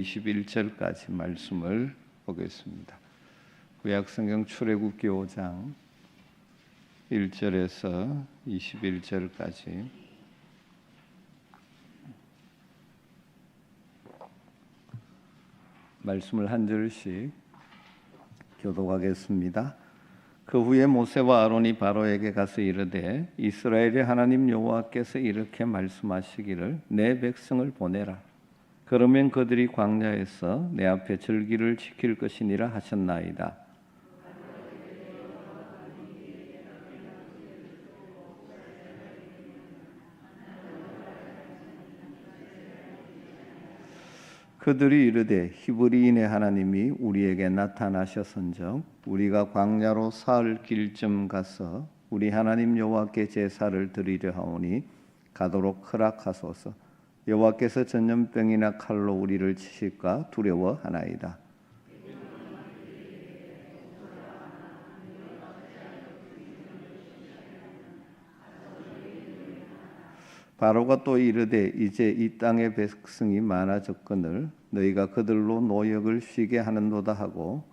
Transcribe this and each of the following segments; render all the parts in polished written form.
21절까지 말씀을 보겠습니다. 구약성경 출애굽기 5장 1절에서 21절까지 말씀을 한 절씩 교독하겠습니다. 그 후에 모세와 아론이 바로에게 가서 이르되 이스라엘의 하나님 여호와께서 이렇게 말씀하시기를 내 백성을 보내라. 그러면 그들이 광야에서 내 앞에 절기를 지킬 것이니라 하셨나이다. 그들이 이르되 히브리인의 하나님이 우리에게 나타나셨은즉 우리가 광야로 사흘 길쯤 가서 우리 하나님 여호와께 제사를 드리려 하오니 가도록 허락하소서. 여호와께서 전염병이나 칼로 우리를 치실까 두려워하나이다. 바로가 또 이르되 이제 이 땅의 백성이 많아졌거늘 너희가 그들로 노역을 쉬게 하는도다 하고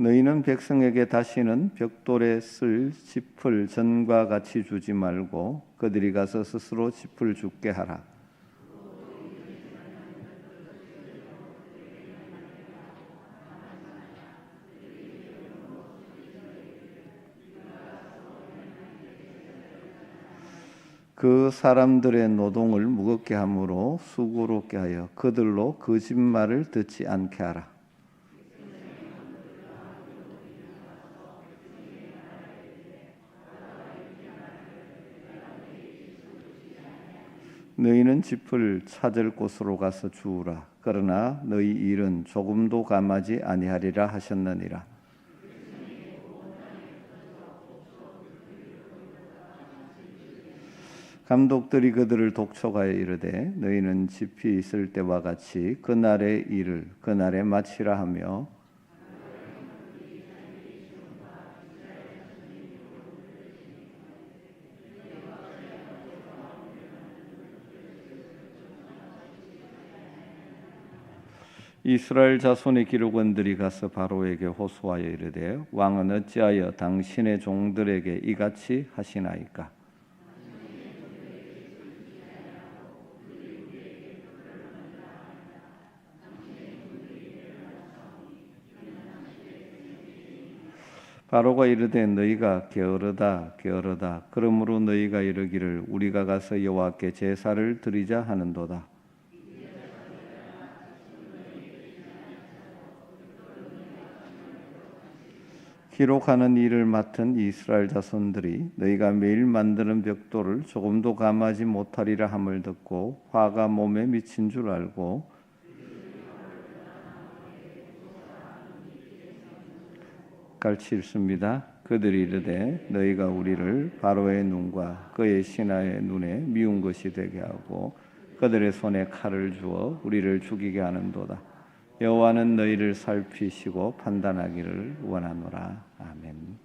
너희는 백성에게 다시는 벽돌에 쓸 짚을 전과 같이 주지 말고 그들이 가서 스스로 짚을 줍게 하라. 그 사람들의 노동을 무겁게 함으로 수고롭게 하여 그들로 거짓말을 듣지 않게 하라. 너희는 짚을 찾을 곳으로 가서 주우라. 그러나 너희 일은 조금도 감하지 아니하리라 하셨느니라. 감독들이 그들을 독촉하여 이르되 너희는 짚이 있을 때와 같이 그날의 일을 그날에 마치라 하며 이스라엘 자손의 기록원들이 가서 바로에게 호소하여 이르되 왕은 어찌하여 당신의 종들에게 이같이 하시나이까? 바로가 이르되 너희가 게으르다 게으르다 그러므로 너희가 이르기를 우리가 가서 여호와께 제사를 드리자 하는도다. 기록하는 일을 맡은 이스라엘 자손들이 너희가 매일 만드는 벽돌을 조금도 감하지 못하리라 함을 듣고 화가 몸에 미친 줄 알고 같이 읽습니다. 그들이 이르되 너희가 우리를 바로의 눈과 그의 신하의 눈에 미운 것이 되게 하고 그들의 손에 칼을 주어 우리를 죽이게 하는도다. 여호와는 너희를 살피시고 판단하기를 원하노라. 아멘.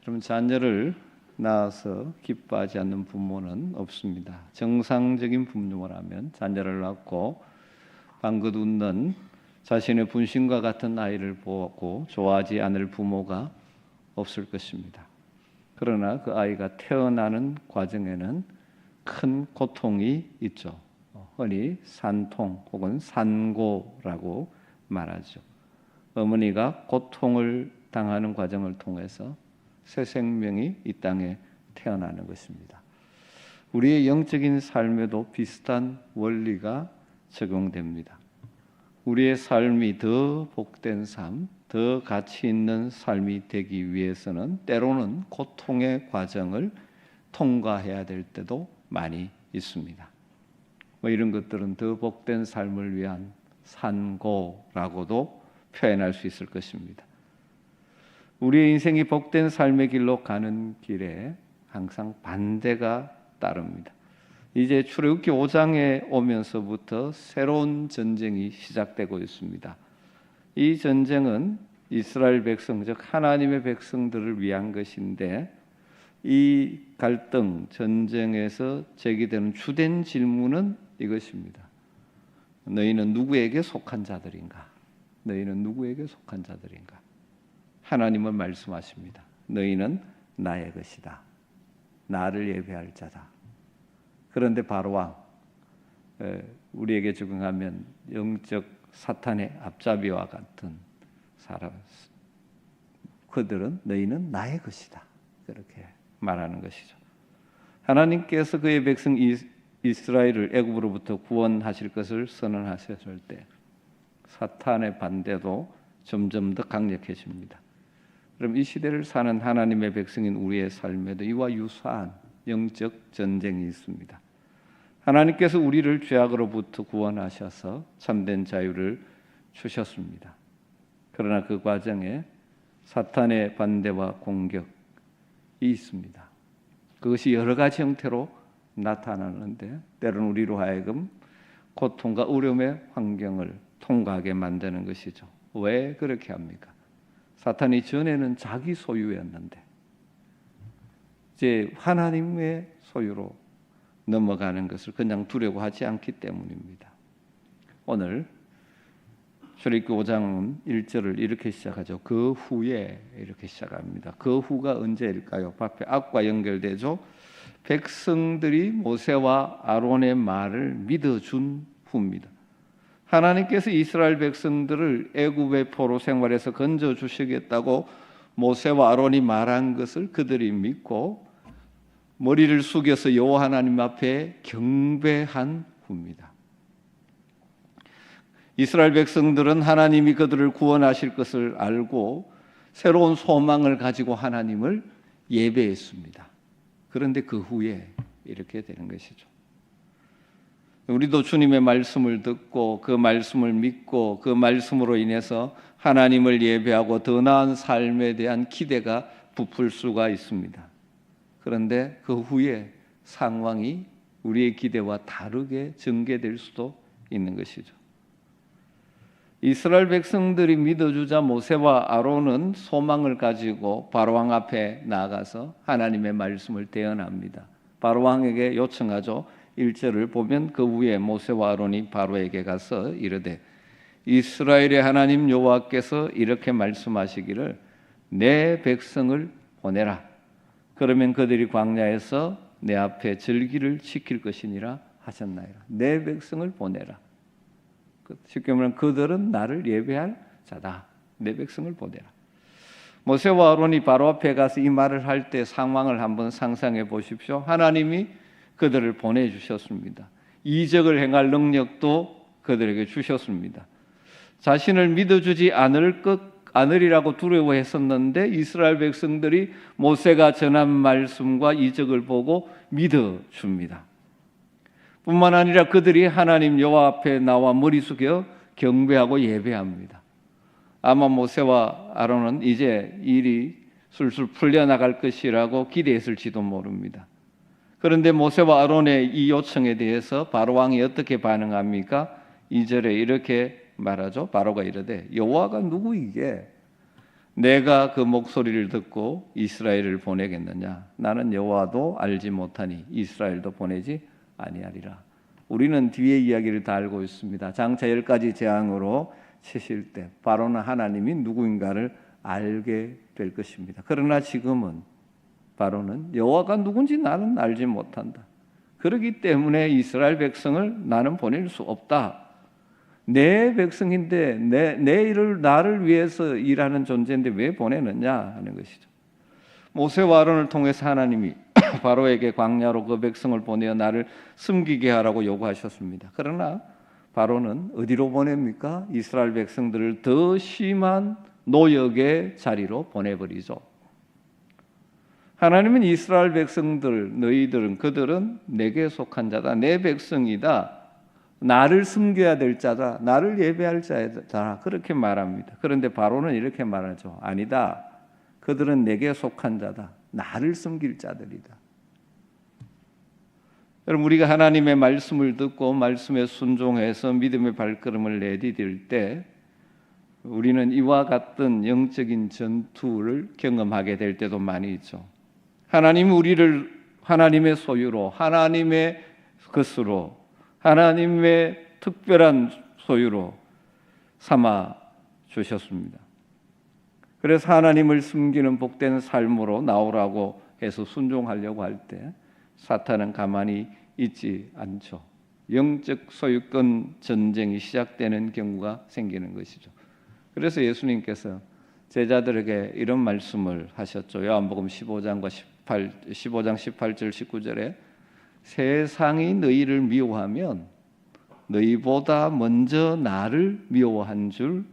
그럼 자녀를 낳아서 기뻐하지 않는 부모는 없습니다. 정상적인 부모를 하면 자녀를 낳고 방긋 웃는 자신의 분신과 같은 아이를 보고 좋아하지 않을 부모가 없을 것입니다. 그러나 그 아이가 태어나는 과정에는 큰 고통이 있죠. 흔히 산통 혹은 산고라고 말하죠. 어머니가 고통을 당하는 과정을 통해서 새 생명이 이 땅에 태어나는 것입니다. 우리의 영적인 삶에도 비슷한 원리가 적용됩니다. 우리의 삶이 더 복된 삶, 더 가치 있는 삶이 되기 위해서는 때로는 고통의 과정을 통과해야 될 때도 많이 있습니다. 이런 것들은 더 복된 삶을 위한 산고라고도 표현할 수 있을 것입니다. 우리의 인생이 복된 삶의 길로 가는 길에 항상 반대가 따릅니다. 이제 출애굽기 5장에 오면서부터 새로운 전쟁이 시작되고 있습니다. 이 전쟁은 이스라엘 백성, 즉 하나님의 백성들을 위한 것인데 이 갈등, 전쟁에서 제기되는 주된 질문은 이것입니다. 너희는 누구에게 속한 자들인가? 너희는 누구에게 속한 자들인가? 하나님은 말씀하십니다. 너희는 나의 것이다. 나를 예배할 자다. 그런데 바로왕, 우리에게 적용하면 영적 사탄의 앞잡이와 같은 사람, 그들은 너희는 나의 것이다. 그렇게 말하는 것이죠. 하나님께서 그의 백성 이스라엘을 애굽으로부터 구원하실 것을 선언하셨을 때 사탄의 반대도 점점 더 강력해집니다. 그럼 이 시대를 사는 하나님의 백성인 우리의 삶에도 이와 유사한 영적 전쟁이 있습니다. 하나님께서 우리를 죄악으로부터 구원하셔서 참된 자유를 주셨습니다. 그러나 그 과정에 사탄의 반대와 공격이 있습니다. 그것이 여러 가지 형태로 나타나는데 때로는 우리로 하여금 고통과 어려움의 환경을 통과하게 만드는 것이죠. 왜 그렇게 합니까? 사탄이 전에는 자기 소유였는데 이제 하나님의 소유로 넘어가는 것을 그냥 두려고 하지 않기 때문입니다. 오늘 출애굽기 5장 1절을 이렇게 시작하죠. 그 후에 이렇게 시작합니다. 그 후가 언제일까요? 앞에 앞과 연결되죠. 백성들이 모세와 아론의 말을 믿어준 후입니다. 하나님께서 이스라엘 백성들을 애굽의 포로 생활에서 건져 주시겠다고 모세와 아론이 말한 것을 그들이 믿고 머리를 숙여서 여호와 하나님 앞에 경배한 후입니다. 이스라엘 백성들은 하나님이 그들을 구원하실 것을 알고 새로운 소망을 가지고 하나님을 예배했습니다. 그런데 그 후에 이렇게 되는 것이죠. 우리도 주님의 말씀을 듣고 그 말씀을 믿고 그 말씀으로 인해서 하나님을 예배하고 더 나은 삶에 대한 기대가 부풀 수가 있습니다. 그런데 그 후에 상황이 우리의 기대와 다르게 전개될 수도 있는 것이죠. 이스라엘 백성들이 믿어주자 모세와 아론은 소망을 가지고 바로왕 앞에 나아가서 하나님의 말씀을 대언합니다. 바로왕에게 요청하죠. 1절을 보면 그 후에 모세와 아론이 바로에게 가서 이르되 이스라엘의 하나님 여호와께서 이렇게 말씀하시기를 내 백성을 보내라. 그러면 그들이 광야에서 내 앞에 절기를 지킬 것이니라 하셨나이다. 내 백성을 보내라. 쉽게 말하면 그들은 나를 예배할 자다. 내 백성을 보내라. 모세와 아론이 바로 앞에 가서 이 말을 할 때 상황을 한번 상상해 보십시오. 하나님이 그들을 보내주셨습니다. 이적을 행할 능력도 그들에게 주셨습니다. 자신을 믿어주지 않으리라고 두려워했었는데 이스라엘 백성들이 모세가 전한 말씀과 이적을 보고 믿어줍니다. 뿐만 아니라 그들이 하나님 여호와 앞에 나와 머리 숙여 경배하고 예배합니다. 아마 모세와 아론은 이제 일이 술술 풀려나갈 것이라고 기대했을지도 모릅니다. 그런데 모세와 아론의 이 요청에 대해서 바로왕이 어떻게 반응합니까? 2절에 이렇게 말하죠. 바로가 이르되 여호와가 누구이게 내가 그 목소리를 듣고 이스라엘을 보내겠느냐? 나는 여호와도 알지 못하니 이스라엘도 보내지 아니하리라. 우리는 뒤에 이야기를 다 알고 있습니다. 장차 10가지 재앙으로 치실 때 바로는 하나님이 누구인가를 알게 될 것입니다. 그러나 지금은 바로는 여호와가 누군지 나는 알지 못한다. 그렇기 때문에 이스라엘 백성을 나는 보낼 수 없다. 내 백성인데 내 일을 나를 위해서 일하는 존재인데 왜 보내느냐 하는 것이죠. 모세와 아론을 통해서 하나님이 바로에게 광야로 그 백성을 보내어 나를 숨기게 하라고 요구하셨습니다. 그러나 바로는 어디로 보냅니까? 이스라엘 백성들을 더 심한 노역의 자리로 보내버리죠. 하나님은 이스라엘 백성들, 너희들은 그들은 내게 속한 자다. 내 백성이다. 나를 숨겨야 될 자다. 나를 예배할 자다. 그렇게 말합니다. 그런데 바로는 이렇게 말하죠. 아니다. 그들은 내게 속한 자다. 나를 숨길 자들이다. 여러분, 우리가 하나님의 말씀을 듣고 말씀에 순종해서 믿음의 발걸음을 내디딜 때 우리는 이와 같은 영적인 전투를 경험하게 될 때도 많이 있죠. 하나님이 우리를 하나님의 소유로, 하나님의 것으로, 하나님의 특별한 소유로 삼아 주셨습니다. 그래서 하나님을 숨기는 복된 삶으로 나오라고 해서 순종하려고 할 때 사탄은 가만히 있지 않죠. 영적 소유권 전쟁이 시작되는 경우가 생기는 것이죠. 그래서 예수님께서 제자들에게 이런 말씀을 하셨죠. 요한복음 15장 18절 19절에 세상이 너희를 미워하면 너희보다 먼저 나를 미워한 줄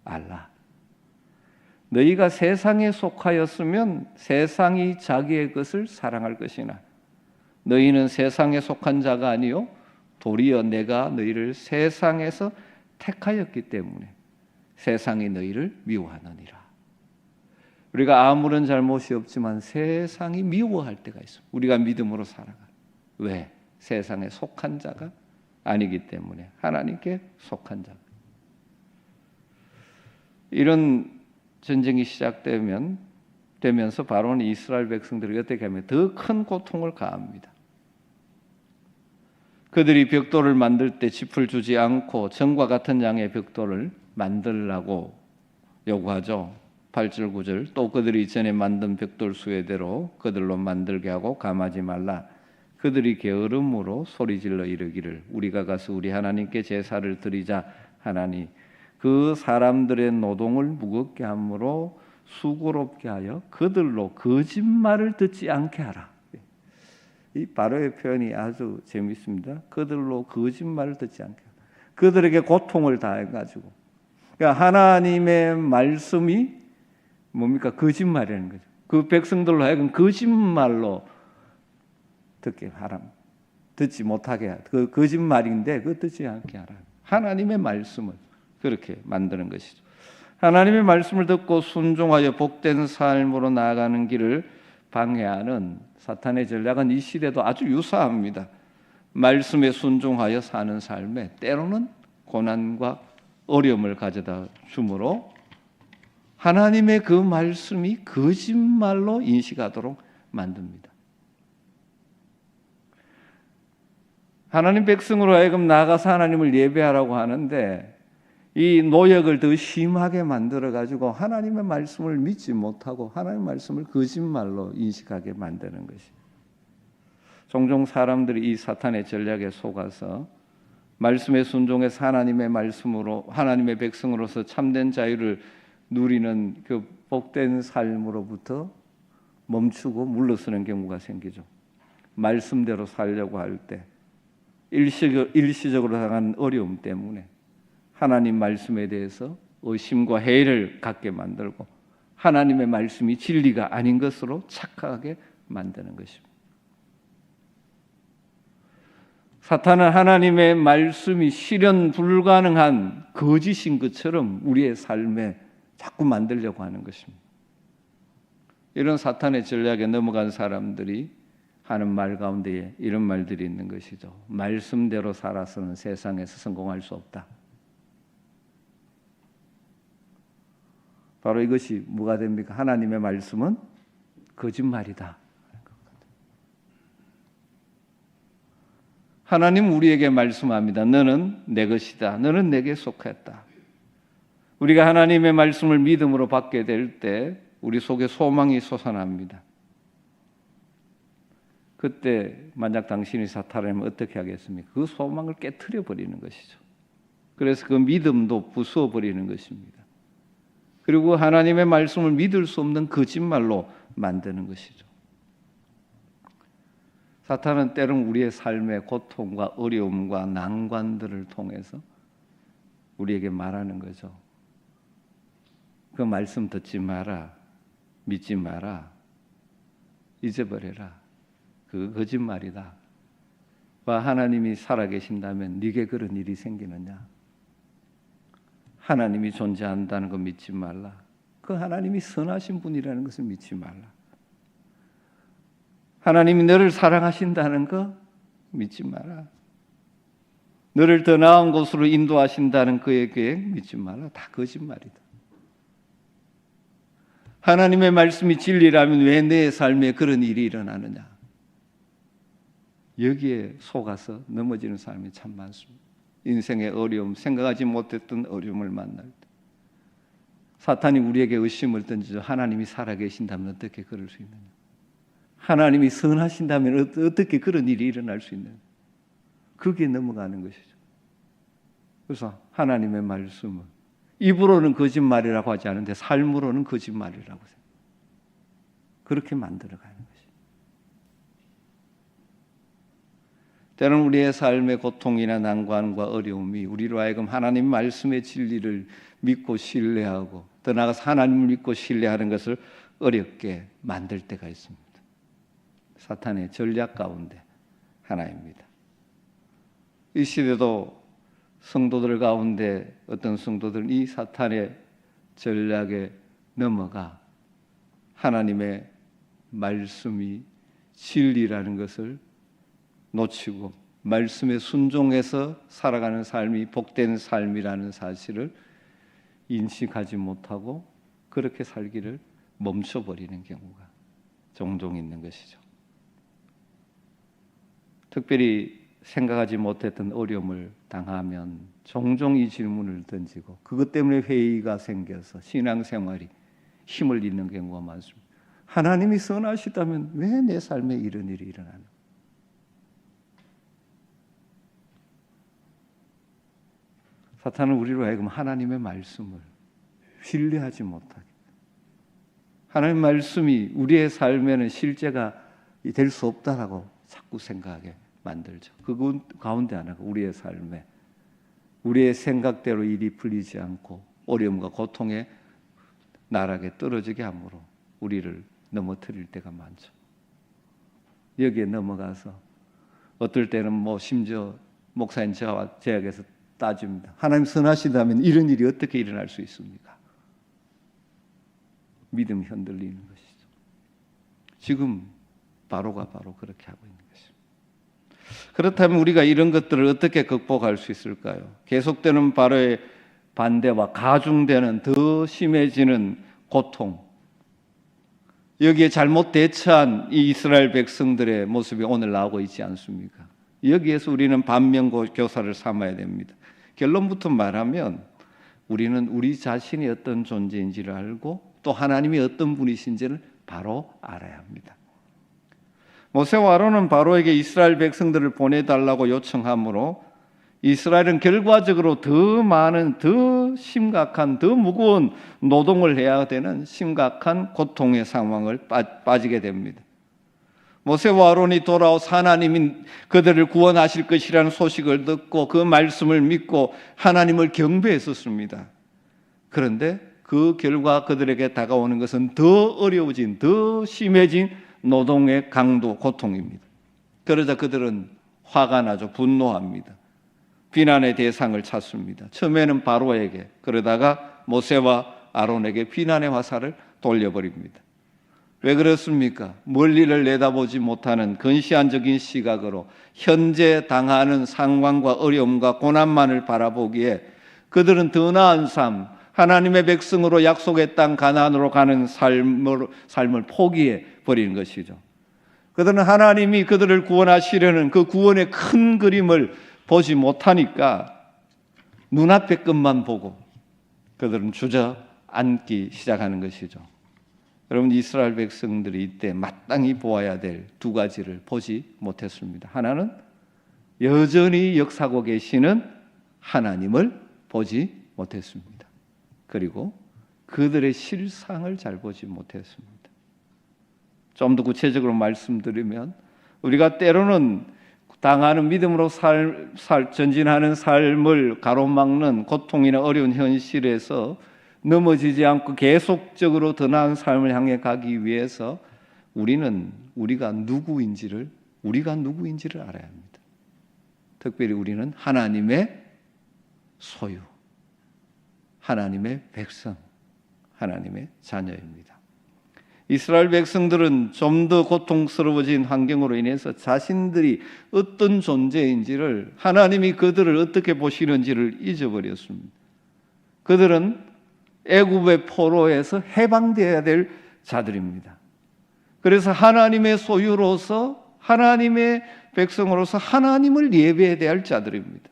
알라. 너희가 세상에 속하였으면 세상이 자기의 것을 사랑할 것이나 너희는 세상에 속한 자가 아니요 도리어 내가 너희를 세상에서 택하였기 때문에 세상이 너희를 미워하느니라. 우리가 아무런 잘못이 없지만 세상이 미워할 때가 있어. 우리가 믿음으로 살아가. 왜? 세상에 속한 자가 아니기 때문에 하나님께 속한 자. 이런 전쟁이 시작되면서 바로는 이스라엘 백성들이 어떻게 하면 더 큰 고통을 가합니다. 그들이 벽돌을 만들 때 짚을 주지 않고 정과 같은 양의 벽돌을 만들라고 요구하죠. 8절 9절 또 그들이 이전에 만든 벽돌 수혜대로 그들로 만들게 하고 감하지 말라. 그들이 게으름으로 소리질러 이르기를 우리가 가서 우리 하나님께 제사를 드리자 하나니 그 사람들의 노동을 무겁게 함으로 수고롭게 하여 그들로 거짓말을 듣지 않게 하라. 이 바로의 표현이 아주 재미있습니다. 그들로 거짓말을 듣지 않게 하라. 그들에게 고통을 다해가지고 그러니까 하나님의 말씀이 뭡니까? 거짓말이라는 거죠. 그 백성들로 하여금 거짓말로 듣게 하라. 듣지 못하게 하라. 그 거짓말인데 그거 듣지 않게 하라. 하나님의 말씀을 그렇게 만드는 것이죠. 하나님의 말씀을 듣고 순종하여 복된 삶으로 나아가는 길을 방해하는 사탄의 전략은 이 시대도 아주 유사합니다. 말씀에 순종하여 사는 삶에 때로는 고난과 어려움을 가져다 주므로 하나님의 그 말씀이 거짓말로 인식하도록 만듭니다. 하나님 백성으로 하여금 나아가서 하나님을 예배하라고 하는데 이 노역을 더 심하게 만들어가지고 하나님의 말씀을 믿지 못하고 하나님의 말씀을 거짓말로 인식하게 만드는 것이. 종종 사람들이 이 사탄의 전략에 속아서 말씀에 순종해서 하나님의 말씀으로 하나님의 백성으로서 참된 자유를 누리는 그 복된 삶으로부터 멈추고 물러서는 경우가 생기죠. 말씀대로 살려고 할 때 일시적으로 당한 어려움 때문에 하나님 말씀에 대해서 의심과 회의를 갖게 만들고 하나님의 말씀이 진리가 아닌 것으로 착각하게 만드는 것입니다. 사탄은 하나님의 말씀이 실현 불가능한 거짓인 것처럼 우리의 삶에 자꾸 만들려고 하는 것입니다. 이런 사탄의 전략에 넘어간 사람들이 하는 말 가운데에 이런 말들이 있는 것이죠. 말씀대로 살아서는 세상에서 성공할 수 없다. 바로 이것이 뭐가 됩니까? 하나님의 말씀은 거짓말이다. 하나님 우리에게 말씀합니다. 너는 내 것이다. 너는 내게 속했다. 우리가 하나님의 말씀을 믿음으로 받게 될 때 우리 속에 소망이 솟아납니다. 그때 만약 당신이 사탄이면 어떻게 하겠습니까? 그 소망을 깨트려 버리는 것이죠. 그래서 그 믿음도 부수어 버리는 것입니다. 그리고 하나님의 말씀을 믿을 수 없는 거짓말로 만드는 것이죠. 사탄은 때론 우리의 삶의 고통과 어려움과 난관들을 통해서 우리에게 말하는 거죠. 그 말씀 듣지 마라. 믿지 마라. 잊어버려라. 그 거짓말이다. 하나님이 살아계신다면 네게 그런 일이 생기느냐? 하나님이 존재한다는 거 믿지 말라. 그 하나님이 선하신 분이라는 것을 믿지 말라. 하나님이 너를 사랑하신다는 거 믿지 마라. 너를 더 나은 곳으로 인도하신다는 그의 계획 믿지 마라. 다 거짓말이다. 하나님의 말씀이 진리라면 왜 내 삶에 그런 일이 일어나느냐? 여기에 속아서 넘어지는 사람이 참 많습니다. 인생의 어려움, 생각하지 못했던 어려움을 만날 때 사탄이 우리에게 의심을 던지죠. 하나님이 살아계신다면 어떻게 그럴 수 있느냐? 하나님이 선하신다면 어떻게 그런 일이 일어날 수 있느냐? 그게 넘어가는 것이죠. 그래서 하나님의 말씀은 입으로는 거짓말이라고 하지 않은데 삶으로는 거짓말이라고 생각해요. 그렇게 만들어가는 것이죠. 때로는 우리의 삶의 고통이나 난관과 어려움이 우리로 하여금 하나님 말씀의 진리를 믿고 신뢰하고 더 나아가서 하나님을 믿고 신뢰하는 것을 어렵게 만들 때가 있습니다. 사탄의 전략 가운데 하나입니다. 이 시대도 성도들 가운데 어떤 성도들은 이 사탄의 전략에 넘어가 하나님의 말씀이 진리라는 것을 놓치고 말씀에 순종해서 살아가는 삶이 복된 삶이라는 사실을 인식하지 못하고 그렇게 살기를 멈춰버리는 경우가 종종 있는 것이죠. 특별히 생각하지 못했던 어려움을 당하면 종종 이 질문을 던지고 그것 때문에 회의가 생겨서 신앙생활이 힘을 잃는 경우가 많습니다. 하나님이 선하시다면 왜 내 삶에 이런 일이 일어나는? 사탄은 우리로 하여금 하나님의 말씀을 신뢰하지 못하게, 하나님의 말씀이 우리의 삶에는 실제가 될 수 없다라고 자꾸 생각하게 만들죠. 그 가운데 하나가 우리의 삶에 우리의 생각대로 일이 풀리지 않고 어려움과 고통에 나락에 떨어지게 함으로 우리를 넘어뜨릴 때가 많죠. 여기에 넘어가서 어떨 때는 심지어 목사님 저와 제약에서 따집니다. 하나님 선하시다면 이런 일이 어떻게 일어날 수 있습니까? 믿음이 흔들리는 것이죠. 지금 바로가 바로 그렇게 하고 있는 것입니다. 그렇다면 우리가 이런 것들을 어떻게 극복할 수 있을까요? 계속되는 바로의 반대와 가중되는 더 심해지는 고통, 여기에 잘못 대처한 이 이스라엘 백성들의 모습이 오늘 나오고 있지 않습니까? 여기에서 우리는 반면교사를 삼아야 됩니다. 결론부터 말하면 우리는 우리 자신이 어떤 존재인지를 알고 또 하나님이 어떤 분이신지를 바로 알아야 합니다. 모세와 아론은 바로에게 이스라엘 백성들을 보내달라고 요청하므로 이스라엘은 결과적으로 더 많은, 더 심각한, 더 무거운 노동을 해야 되는 심각한 고통의 상황을 빠지게 됩니다. 모세와 아론이 돌아와서 하나님이 그들을 구원하실 것이라는 소식을 듣고 그 말씀을 믿고 하나님을 경배했었습니다. 그런데 그 결과 그들에게 다가오는 것은 더 어려워진, 더 심해진 노동의 강도, 고통입니다. 그러자 그들은 화가 나죠. 분노합니다. 비난의 대상을 찾습니다. 처음에는 바로에게, 그러다가 모세와 아론에게 비난의 화살을 돌려버립니다. 왜 그렇습니까? 멀리를 내다보지 못하는 근시안적인 시각으로 현재 당하는 상황과 어려움과 고난만을 바라보기에 그들은 더 나은 삶, 하나님의 백성으로 약속의 땅 가나안으로 가는 삶을 포기해 버리는 것이죠. 그들은 하나님이 그들을 구원하시려는 그 구원의 큰 그림을 보지 못하니까 눈앞의 것만 보고 그들은 주저앉기 시작하는 것이죠. 여러분, 이스라엘 백성들이 이때 마땅히 보아야 될 두 가지를 보지 못했습니다. 하나는 여전히 역사하고 계시는 하나님을 보지 못했습니다. 그리고 그들의 실상을 잘 보지 못했습니다. 좀 더 구체적으로 말씀드리면 우리가 때로는 당하는 믿음으로 전진하는 삶을 가로막는 고통이나 어려운 현실에서 넘어지지 않고 계속적으로 더 나은 삶을 향해 가기 위해서 우리는 우리가 누구인지를 알아야 합니다. 특별히 우리는 하나님의 소유, 하나님의 백성, 하나님의 자녀입니다. 이스라엘 백성들은 좀 더 고통스러워진 환경으로 인해서 자신들이 어떤 존재인지를, 하나님이 그들을 어떻게 보시는지를 잊어버렸습니다. 그들은 애굽의 포로에서 해방되어야 될 자들입니다. 그래서 하나님의 소유로서 하나님의 백성으로서 하나님을 예배해야 할 자들입니다.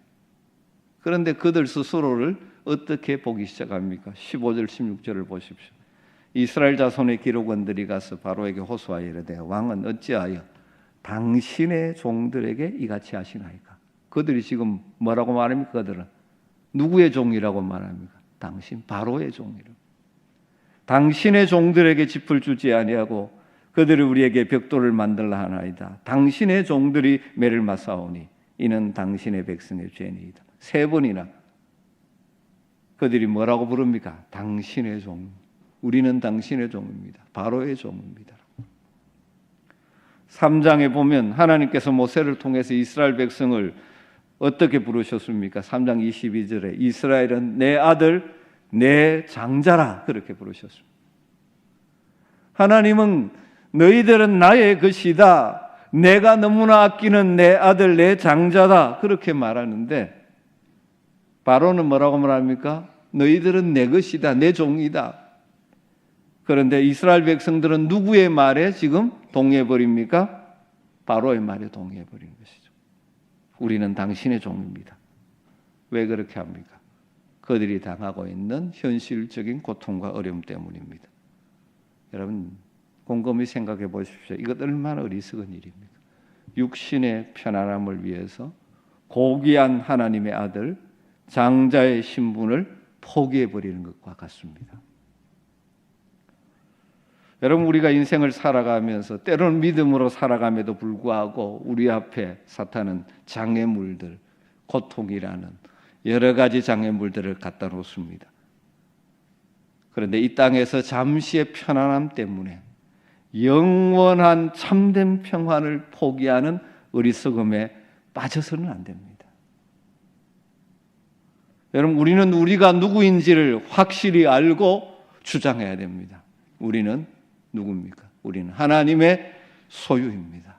그런데 그들 스스로를 어떻게 보기 시작합니까? 15절 16절을 보십시오. 이스라엘 자손의 기록원들이 가서 바로에게 호소하여 이르되 왕은 어찌하여 당신의 종들에게 이같이 하시나이까? 그들이 지금 뭐라고 말합니까? 그들은 누구의 종이라고 말합니까? 당신 바로의 종이라고. 당신의 종들에게 짚을 주지 아니하고 그들이 우리에게 벽돌을 만들라 하나이다. 당신의 종들이 매를 맞사오니 이는 당신의 백성의 죄니이다. 3번이나 그들이 뭐라고 부릅니까? 당신의 종. 우리는 당신의 종입니다. 바로의 종입니다. 3장에 보면 하나님께서 모세를 통해서 이스라엘 백성을 어떻게 부르셨습니까? 3장 22절에 이스라엘은 내 아들, 내 장자라 그렇게 부르셨습니다. 하나님은 너희들은 나의 것이다. 내가 너무나 아끼는 내 아들, 내 장자다. 그렇게 말하는데 바로는 뭐라고 말합니까? 너희들은 내 것이다. 내 종이다. 그런데 이스라엘 백성들은 누구의 말에 지금 동의해버립니까? 바로의 말에 동의해버린 것이죠. 우리는 당신의 종입니다. 왜 그렇게 합니까? 그들이 당하고 있는 현실적인 고통과 어려움 때문입니다. 여러분 곰곰이 생각해 보십시오. 이것 얼마나 어리석은 일입니까? 육신의 편안함을 위해서 고귀한 하나님의 아들 장자의 신분을 포기해버리는 것과 같습니다. 여러분 우리가 인생을 살아가면서 때로는 믿음으로 살아감에도 불구하고 우리 앞에 사탄은 장애물들, 고통이라는 여러 가지 장애물들을 갖다 놓습니다. 그런데 이 땅에서 잠시의 편안함 때문에 영원한 참된 평안을 포기하는 어리석음에 빠져서는 안 됩니다. 여러분 우리는 우리가 누구인지를 확실히 알고 주장해야 됩니다. 우리는 누굽니까? 우리는 하나님의 소유입니다.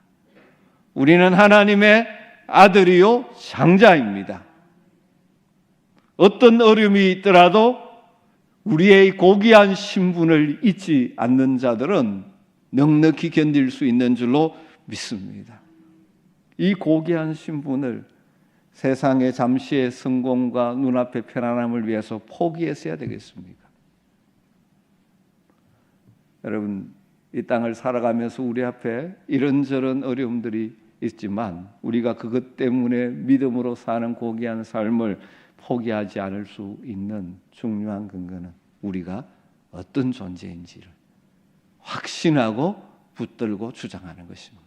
우리는 하나님의 아들이요 장자입니다. 어떤 어려움이 있더라도 우리의 고귀한 신분을 잊지 않는 자들은 넉넉히 견딜 수 있는 줄로 믿습니다. 이 고귀한 신분을 세상의 잠시의 성공과 눈앞의 편안함을 위해서 포기했어야 되겠습니까? 여러분 이 땅을 살아가면서 우리 앞에 이런저런 어려움들이 있지만 우리가 그것 때문에 믿음으로 사는 고귀한 삶을 포기하지 않을 수 있는 중요한 근거는 우리가 어떤 존재인지를 확신하고 붙들고 주장하는 것입니다.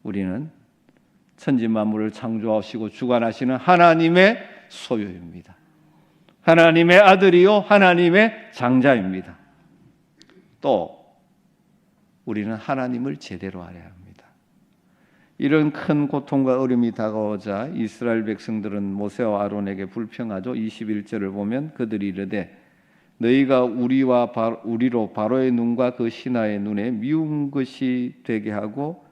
우리는 천지 만물을 창조하시고 주관하시는 하나님의 소유입니다. 하나님의 아들이요 하나님의 장자입니다. 또 우리는 하나님을 제대로 알아야 합니다. 이런 큰 고통과 어려움이 다가오자 이스라엘 백성들은 모세와 아론에게 불평하죠. 21절을 보면 그들이 이르되 너희가 우리로 바로의 눈과 그 신하의 눈에 미운 것이 되게 하고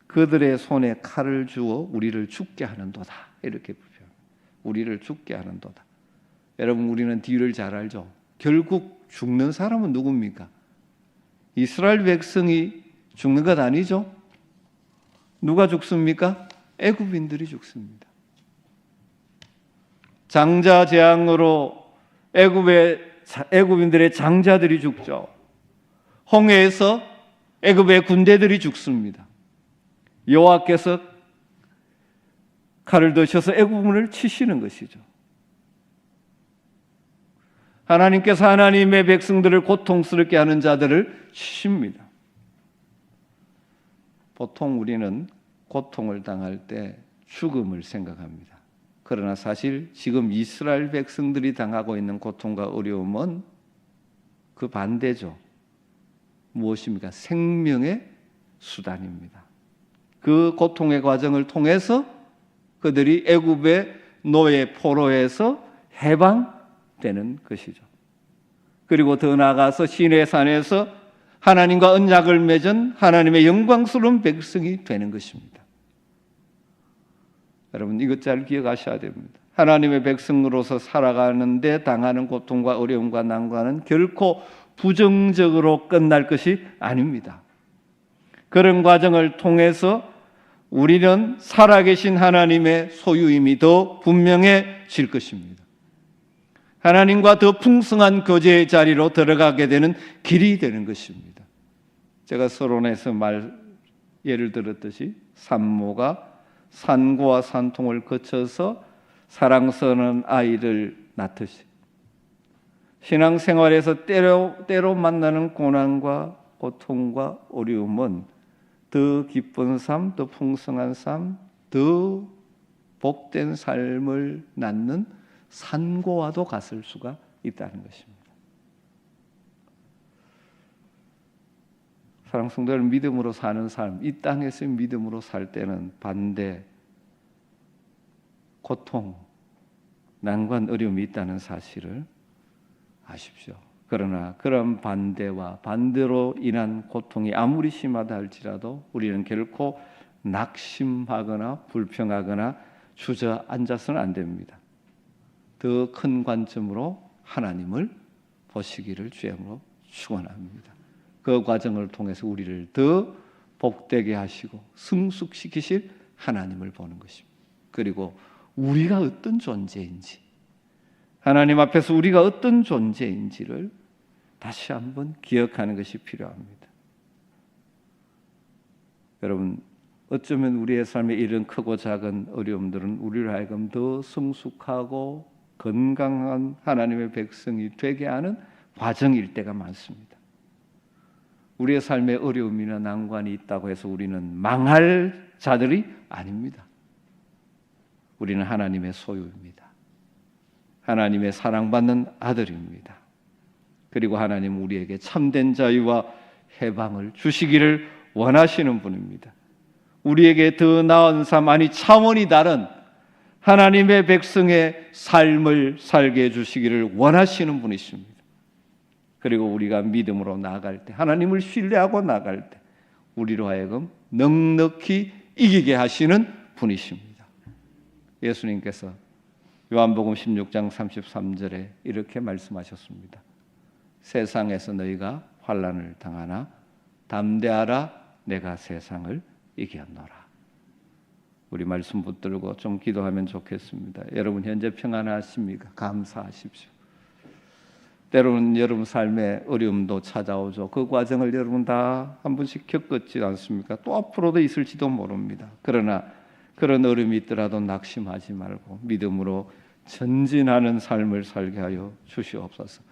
그들의 손에 칼을 주어 우리를 죽게 하는도다. 이렇게 불평합니다. 우리를 죽게 하는도다. 여러분 우리는 뒤를 잘 알죠. 결국 죽는 사람은 누굽니까? 이스라엘 백성이 죽는 것 아니죠? 누가 죽습니까? 애굽인들이 죽습니다. 장자 재앙으로 애굽인들의 장자들이 죽죠. 홍해에서 애굽의 군대들이 죽습니다. 여호와께서 칼을 드셔서 애굽을 치시는 것이죠. 하나님께서 하나님의 백성들을 고통스럽게 하는 자들을 치십니다. 보통 우리는 고통을 당할 때 죽음을 생각합니다. 그러나 사실 지금 이스라엘 백성들이 당하고 있는 고통과 어려움은 그 반대죠. 무엇입니까? 생명의 수단입니다. 그 고통의 과정을 통해서 그들이 애굽의 노예 포로에서 해방되는 것이죠. 그리고 더 나아가서 시내산에서 하나님과 언약을 맺은 하나님의 영광스러운 백성이 되는 것입니다. 여러분 이것 잘 기억하셔야 됩니다. 하나님의 백성으로서 살아가는데 당하는 고통과 어려움과 난관은 결코 부정적으로 끝날 것이 아닙니다. 그런 과정을 통해서 우리는 살아계신 하나님의 소유임이 더 분명해질 것입니다. 하나님과 더 풍성한 거제의 자리로 들어가게 되는 길이 되는 것입니다. 제가 서론에서 예를 들었듯이 산모가 산고와 산통을 거쳐서 사랑스러운 아이를 낳듯이 신앙생활에서 때로 만나는 고난과 고통과 어려움은 더 기쁜 삶, 더 풍성한 삶, 더 복된 삶을 낳는 산고와도 같을 수가 있다는 것입니다. 사랑하는 성도들, 믿음으로 사는 삶, 이 땅에서 믿음으로 살 때는 반대, 고통, 난관, 어려움이 있다는 사실을 아십시오. 그러나 그런 반대와 반대로 인한 고통이 아무리 심하다 할지라도 우리는 결코 낙심하거나 불평하거나 주저앉아서는 안 됩니다. 더 큰 관점으로 하나님을 보시기를 주님으로 축원합니다. 그 과정을 통해서 우리를 더 복되게 하시고 승숙시키실 하나님을 보는 것입니다. 그리고 우리가 어떤 존재인지, 하나님 앞에서 우리가 어떤 존재인지를 다시 한번 기억하는 것이 필요합니다. 여러분, 어쩌면 우리의 삶에 이런 크고 작은 어려움들은 우리를 하여금 더 성숙하고 건강한 하나님의 백성이 되게 하는 과정일 때가 많습니다. 우리의 삶에 어려움이나 난관이 있다고 해서 우리는 망할 자들이 아닙니다. 우리는 하나님의 소유입니다. 하나님의 사랑받는 아들입니다. 그리고 하나님 우리에게 참된 자유와 해방을 주시기를 원하시는 분입니다. 우리에게 더 나은 삶, 아니 차원이 다른 하나님의 백성의 삶을 살게 해주시기를 원하시는 분이십니다. 그리고 우리가 믿음으로 나아갈 때, 하나님을 신뢰하고 나아갈 때 우리로 하여금 넉넉히 이기게 하시는 분이십니다. 예수님께서 요한복음 16장 33절에 이렇게 말씀하셨습니다. 세상에서 너희가 환난을 당하나 담대하라, 내가 세상을 이겼노라. 우리 말씀 붙들고 좀 기도하면 좋겠습니다. 여러분 현재 평안하십니까? 감사하십시오. 때로는 여러분 삶에 어려움도 찾아오죠. 그 과정을 여러분 다 한 번씩 겪었지 않습니까? 또 앞으로도 있을지도 모릅니다. 그러나 그런 어려움이 있더라도 낙심하지 말고 믿음으로 전진하는 삶을 살게 하여 주시옵소서.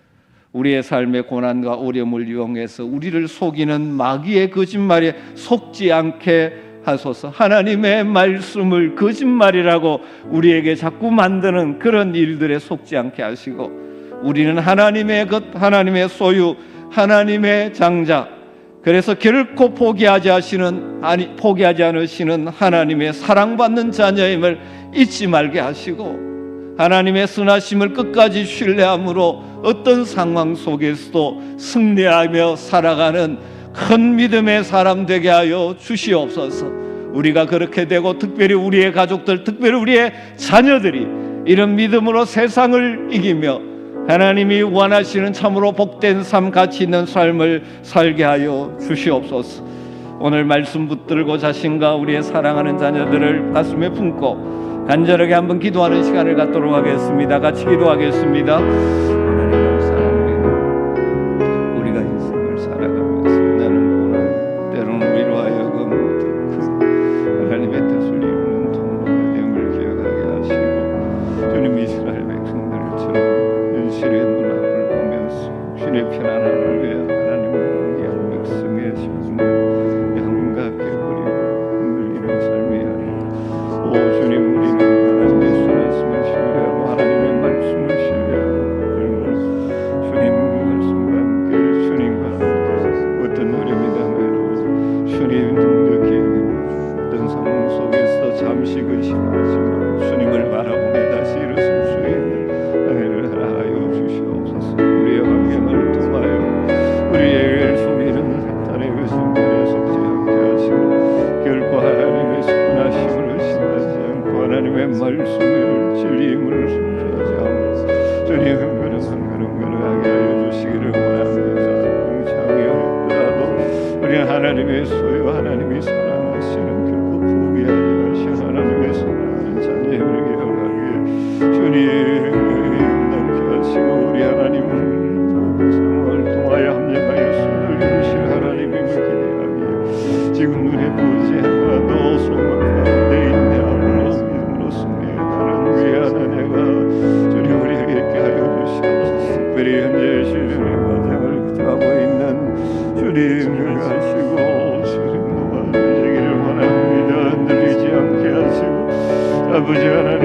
우리의 삶의 고난과 어려움을 이용해서 우리를 속이는 마귀의 거짓말에 속지 않게 하소서. 하나님의 말씀을 거짓말이라고 우리에게 자꾸 만드는 그런 일들에 속지 않게 하시고, 우리는 하나님의 것, 하나님의 소유, 하나님의 장자, 그래서 결코 포기하지 않으시는 하나님의 사랑받는 자녀임을 잊지 말게 하시고, 하나님의 선하심을 끝까지 신뢰함으로 어떤 상황 속에서도 승리하며 살아가는 큰 믿음의 사람 되게 하여 주시옵소서. 우리가 그렇게 되고 특별히 우리의 가족들, 특별히 우리의 자녀들이 이런 믿음으로 세상을 이기며 하나님이 원하시는 참으로 복된 삶, 가치 있는 삶을 살게 하여 주시옵소서. 오늘 말씀 붙들고 자신과 우리의 사랑하는 자녀들을 가슴에 품고 간절하게 한번 기도하는 시간을 갖도록 하겠습니다. 같이 기도하겠습니다. 하나님 감사합니다. 우리가 인생을 살아가면서 나는 고난, 때로는 우리로 하여금 하나님의 뜻을 이루는 통로가 됨을 기억하게 하시고, 주님 이스라엘 백성들처럼 현실의 눈앞을 보면서 주님의 편안함을 위해 하나님을 위한 백성의 심중을 양갑게 버리고 흔들리는 삶이 아니라, 오 주님, 우리는 하나님의 선하심을 신뢰하고 하나님의 말씀을 신뢰하고 주님 말씀과 함께 주님과 함께 어떤 어려움이 당해도 주님 능력히 어떤 상황 속에서 잠시 근심하지만 주님을 바라보며 다시 일어설 수 있는 은혜를 하여 주시옵소서. 우리의 환경을 통하여 우리의 속이는 사탄의 거짓말에 속지 않게 하시고, 결코 하나님의 선하심을 의심하지 않고 하나님의 말씀을 진리임을 숨기지 않고 주님 한 걸음 하게 하여 주시기를 원합니다. 상황이 어렵더라도 우리 하나님의 소유, 하나님이 사랑하시는 결코 포기하지 마시는 하나님의 사랑하는 자녀를 기억하기에 주님 남게 하시고 우리 하나님은 모든 상황을 통하여 합력하여 손을 이루실 하나님임을 기대하기에 지금 눈에 보이지 않아도 소망 가운데 있네 아무로 믿음으로 승리하는 귀한 은혜가 주님 우리에게 있게 하여 주시옵소서. 특별히 현재 시련의 과정을 하고 있는 주님 하시고 주님 도와주시기를 원합니다. 흔들리지 않게 하시고 아버지 하나님